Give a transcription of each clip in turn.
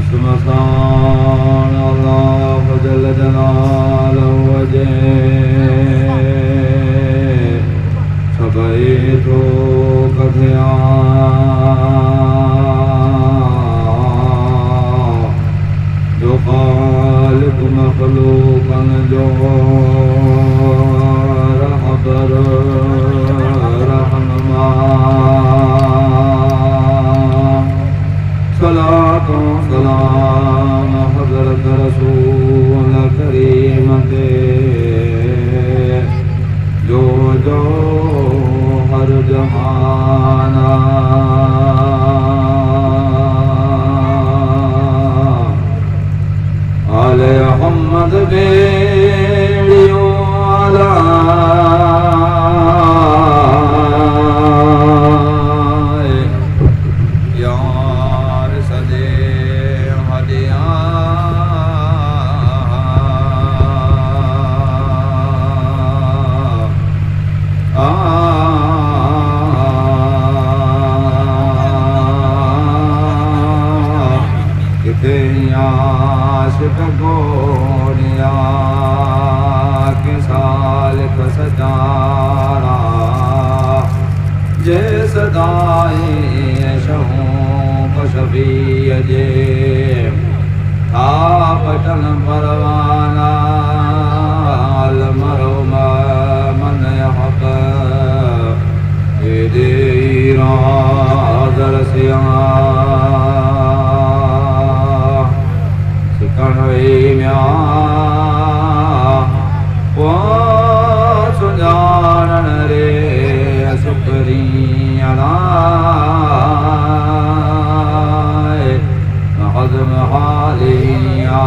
स्मशान अल्लाह जल जलालहु वजह सबई तो कथया जो खालिक मखलूकन जो रहबर रहनुमा सलातो सलाम हज़रत रसूल करीम के जो जो हर जमाना आले मोहम्मद बेड़ियो आला यार सदे हदिया आशिक गोरिया के साल सजारा जे सदाए शहूं शबी जे आपटन परवाना मरो मन हक दे दरसिया कणवेम्या वो सुजानन रे सुकरियाना हज़म हालिया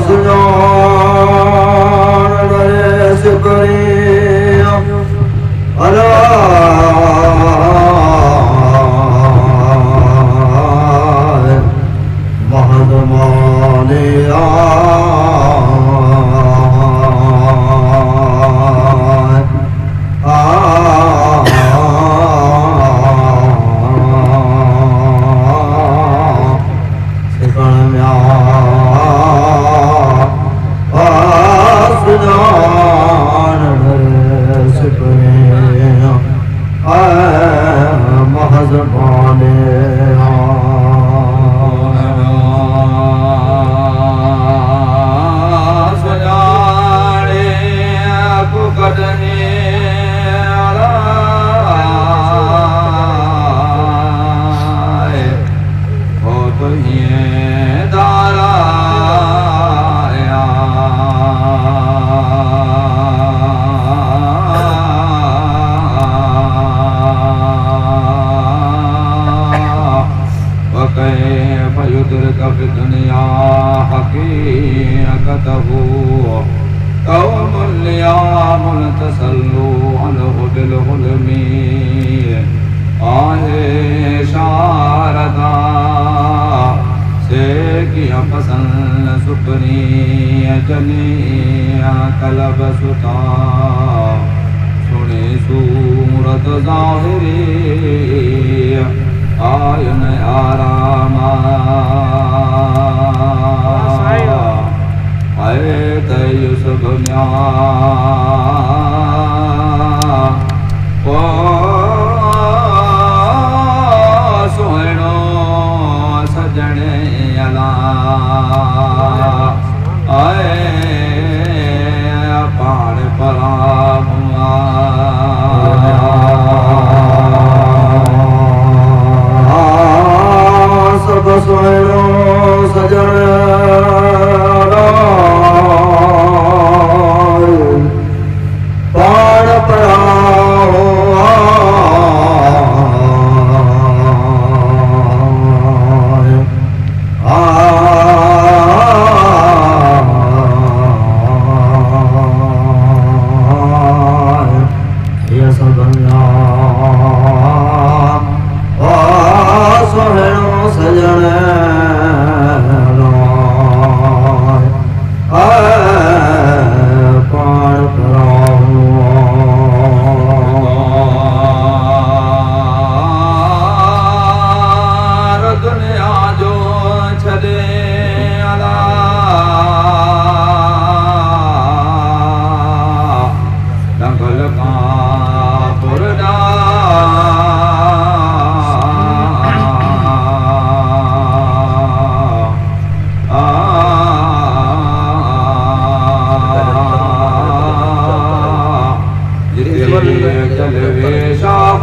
सुजानन रे सुकरिया अला दुनिया हकीकतहु कौमुल तसल्लु अलहु बिल हुलमी आए शारदा से किया पसंद सुपनी जनिया कलब सुता सुने सूरत ज़ाहिरी आयन आरामा आए तयुसुफ म्या ओ सोहणो सजने अला आए पाण परामुआ सब सोहणो सजने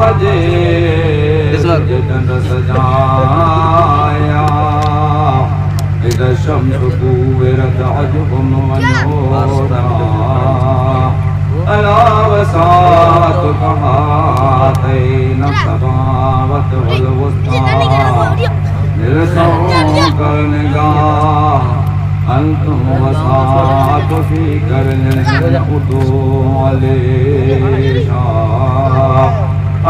भजे जितन सजाया इधर शम्स कुवेरत अजबम मनोरा अलावसात कहाते नक्सबावत वलवस्ता निरसों करनगा अंतुम वसात फी करन उदो अलेशा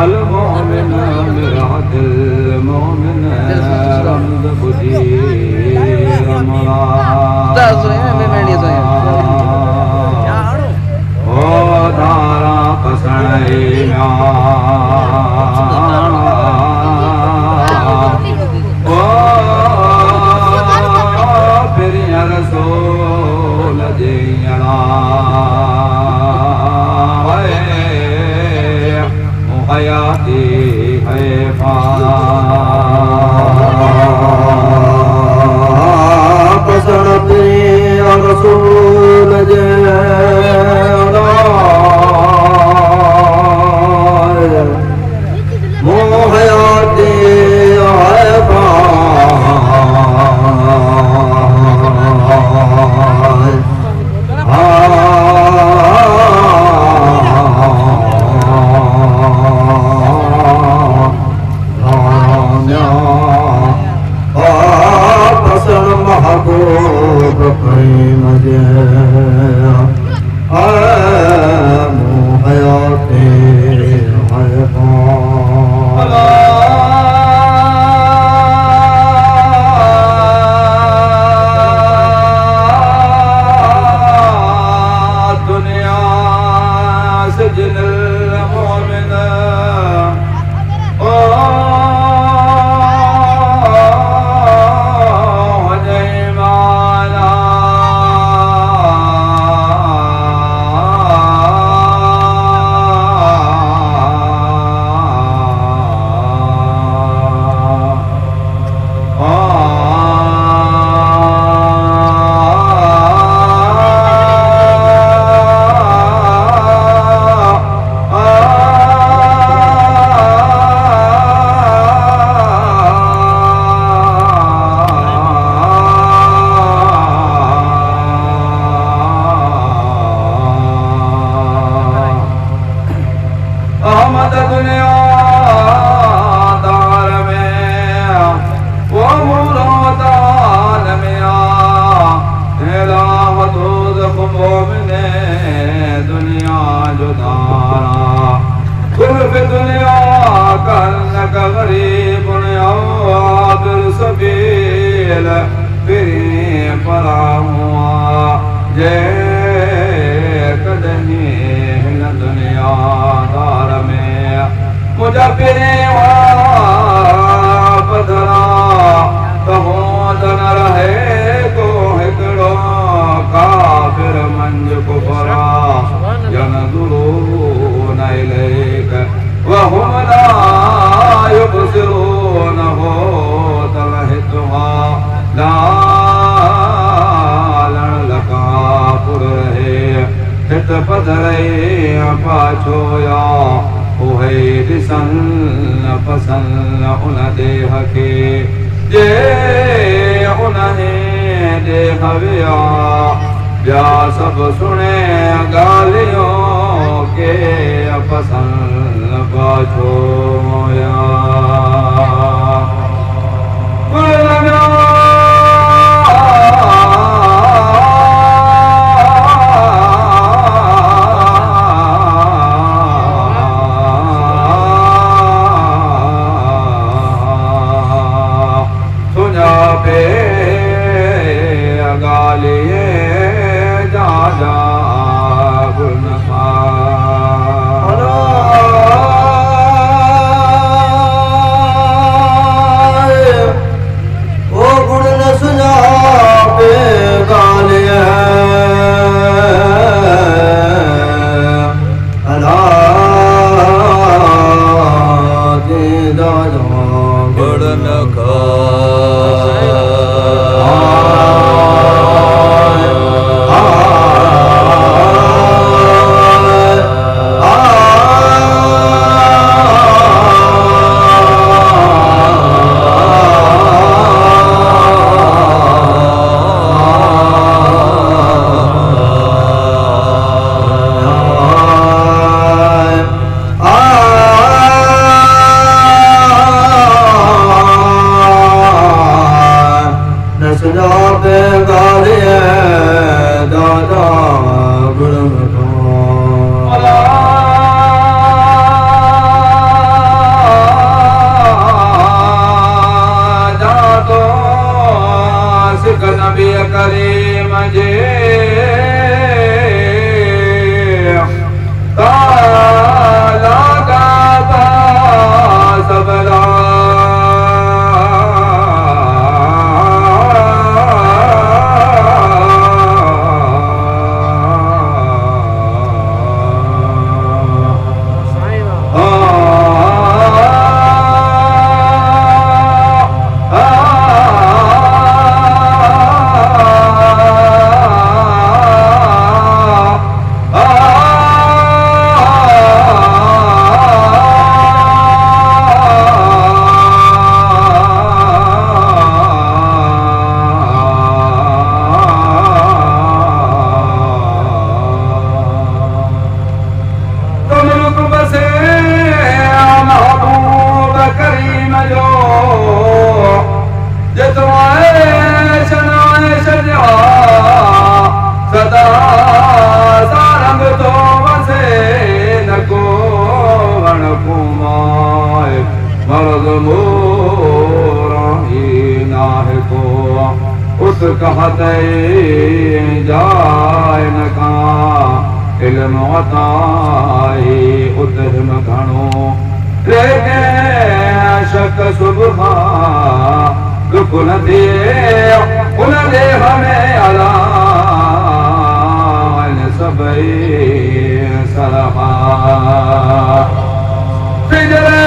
अल मोमिन मेरा दिल मोमिन रमद बुझी रमला ओ धारा पसणे ओ फिर रसूल जियड़ा हयाती है पसरते रसूल मोहयाती सब सुने गालियों के पसंद पाछोया पग मोरा ही नाह को उस कहते जाय न का इल्म अताई उतम घणो लेके शक सुबह दुख न दिए उन दे हमें अला सबई सलहा फिजरे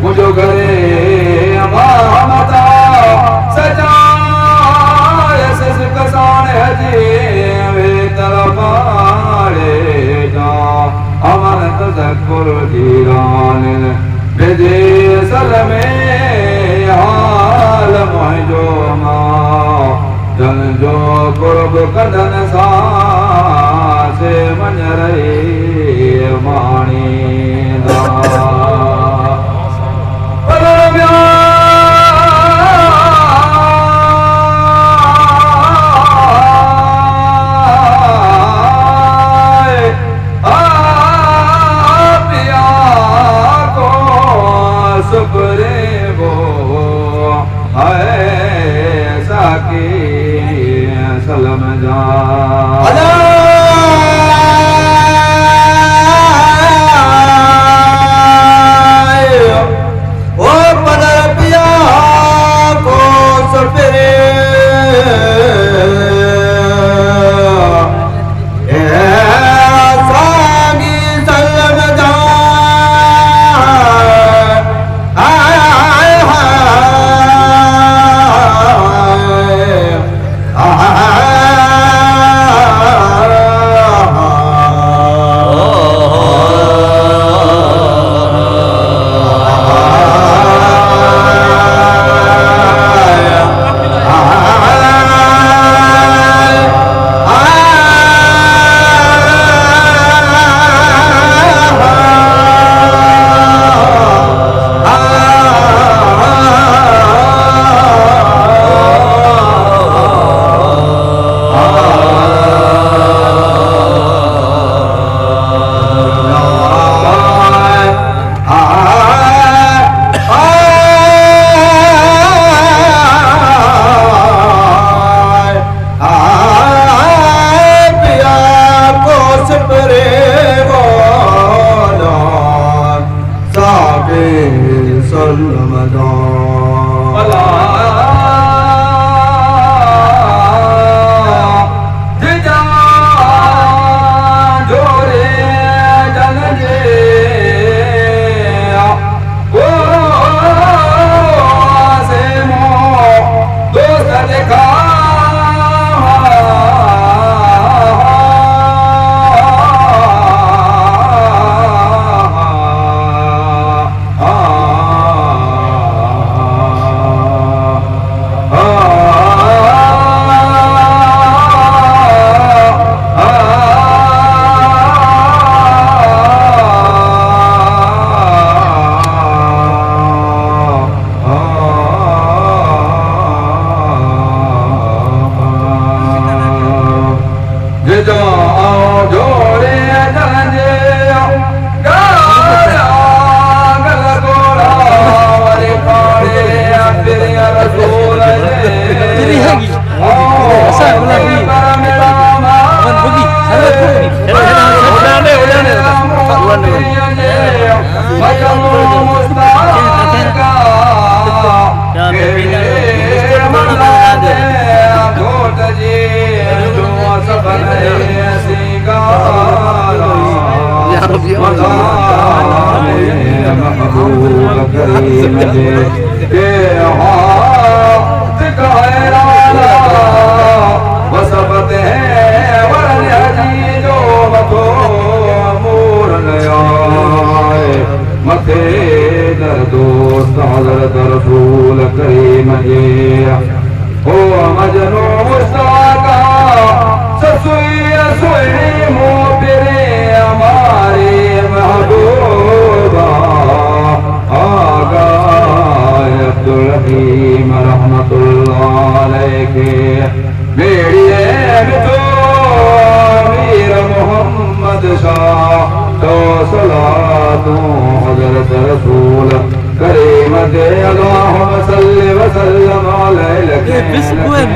मुझो घरे कसान हजी वे तरफाड़े जा अमन तज़क्कुर जीरान बेजे सल में हाल मुझो मां जन जो कुर्ब कदन सा से मन रही मानी दा सलम जा ओ पदर पिया को सफरे सागी सलम जा जाओ जोड़े जलजे गाया गल गोरा वाले काले फिर रसूल तेरी हैगी ऐसा गुलाबी वन बुगी उड़ाने मथे दर्दोस्त हज़रत रसूल करीम जे हो मजनू मुस्ताका ससुई रसोई मुँह फिरे हमारे महबूबा आगा अब्दुल हकीम रहमतुल्लाह अलैहि बेड़िए मिठो मीर मोहम्मद शाह तो सलातों हज़रत रसूल करीम दे अल्लाहुम्मा सल्लि व सल्लिम अलैहि बिस्कुट